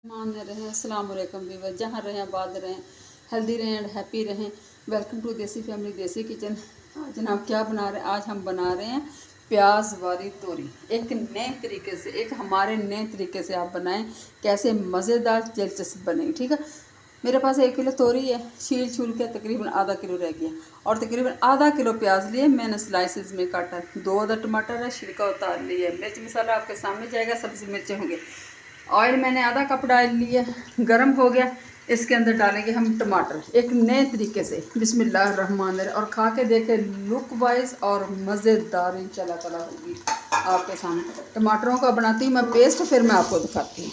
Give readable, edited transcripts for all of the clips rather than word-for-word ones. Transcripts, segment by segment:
मान रहें अस्सलाम वालेकुम व्यूअर्स, जहाँ रहें आबाद रहें, हेल्दी रहें एंड हैप्पी रहें। वेलकम टू देसी फैमिली देसी किचन। जनाब क्या बना रहे हैं? आज हम बना रहे हैं प्याज वाली तोरी, एक नए तरीके से, एक हमारे नए तरीके से आप बनाएं, कैसे मज़ेदार दिलचस्प बने। ठीक है, मेरे पास 1 किलो तोरी है, छील छूल के तकरीबन आधा किलो रह गया, और तकरीबन आधा किलो प्याज लिए मैंने स्लाइसिस में काटा। 2 अदर टमाटर है, छिलका उतार लिया। मिर्च मसाला आपके सामने जाएगा, सब्ज़ी मिर्चें होंगे। ऑयल मैंने आधा कप डाल लिया, गरम हो गया। इसके अंदर डालेंगे हम टमाटर, एक नए तरीके से। बिस्मिल्लाह रहमान रहीम। और खा के देखे, लुक वाइज और मज़ेदार इंशाल्लाह ताला होगी आपके सामने। टमाटरों का बनाती हूँ मैं पेस्ट, फिर मैं आपको दिखाती हूँ।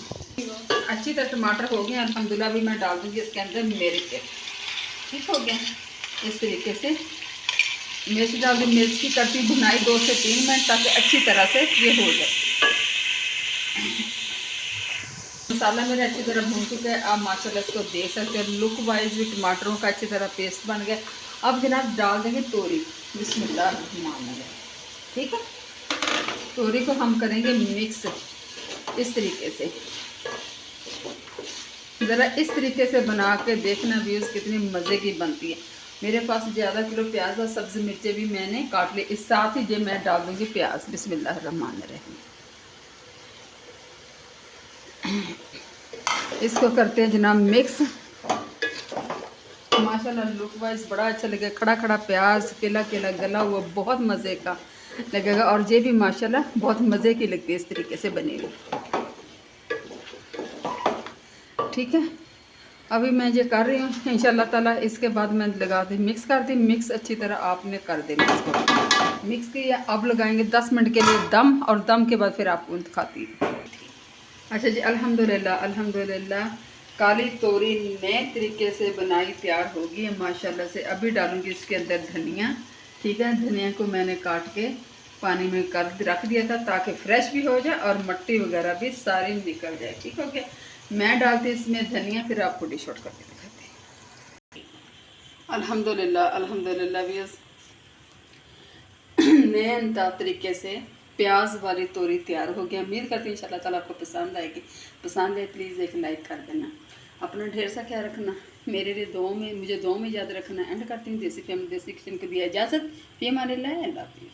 अच्छी तरह टमाटर हो गए अल्हम्दुलिल्लाह। भी मैं डाल दूँगी इसके अंदर मिर्च। ठीक हो गया। इस तरीके से मिर्च डाल दी। मिर्च की करती भुनाई 2 से 3 मिनट, ताकि अच्छी तरह से ये हो जाए। मसाला मेरा अच्छी तरह भून चुका है। आप माशाल्लाह इसको देख सकते हैं, लुक वाइज भी टमाटरों का अच्छी तरह पेस्ट बन गया। अब जनाब डाल देंगे तोरी। बिस्मिल्लाह रहमान रहीम। ठीक है, तोरी को हम करेंगे मिक्स इस तरीके से। ज़रा इस तरीके से बना के देखना व्यूज़, कितनी मज़े की बनती है। मेरे पास ज़्यादा किलो प्याज और सब्ज़ी मिर्चें भी मैंने काट ली। इस साथ ही जो मैं डाल दूँगी प्याज। बिस्मिल्लाह रहमान रहीम। इसको करते हैं जनाब मिक्स। माशाल्लाह लुक वाइज बड़ा अच्छा लगेगा। खड़ा खड़ा प्याज, केला केला गला हुआ, बहुत मज़े का लगेगा। और ये भी माशाल्लाह बहुत मज़े की लगती है, इस तरीके से बनेगी। ठीक है, अभी मैं ये कर रही हूँ इंशाल्लाह ताला। इसके बाद मैं लगा दी, मिक्स कर दी। मिक्स अच्छी तरह आपने कर देना इसको। मिक्स किया, अब लगाएंगे 10 मिनट के लिए दम, और दम के बाद फिर आपको दिखाती हूँ। अच्छा जी, अल्हम्दुलिल्लाह अल्हम्दुलिल्लाह, काली तोरी नए तरीके से बनाई तैयार होगी है माशाल्लाह से। अभी डालूंगी इसके अंदर धनिया। ठीक है, धनिया को मैंने काट के पानी में कर रख दिया था, ताकि फ्रेश भी हो जाए और मिट्टी वगैरह भी सारी निकल जाए। ठीक हो गया। मैं डालती इसमें धनिया, फिर आपको डिश आउट करके दिखाती हूँ। अल्हम्दुलिल्लाह अल्हम्दुलिल्लाह भी नए तरीके से प्याज वाली तोरी तैयार हो गया। उम्मीद करती हूँ इंशाल्लाह ताला आपको पसंद आएगी। पसंद है प्लीज़ एक लाइक कर देना। अपना ढेर सा ख्याल रखना। मेरे लिए दुआ में, मुझे दुआ में याद रखना। एंड करती हूँ देसी फैमिली देसी किचन को दिया इजाज़त। फी अमानिल्लाह, अल्लाह हाफ़िज़।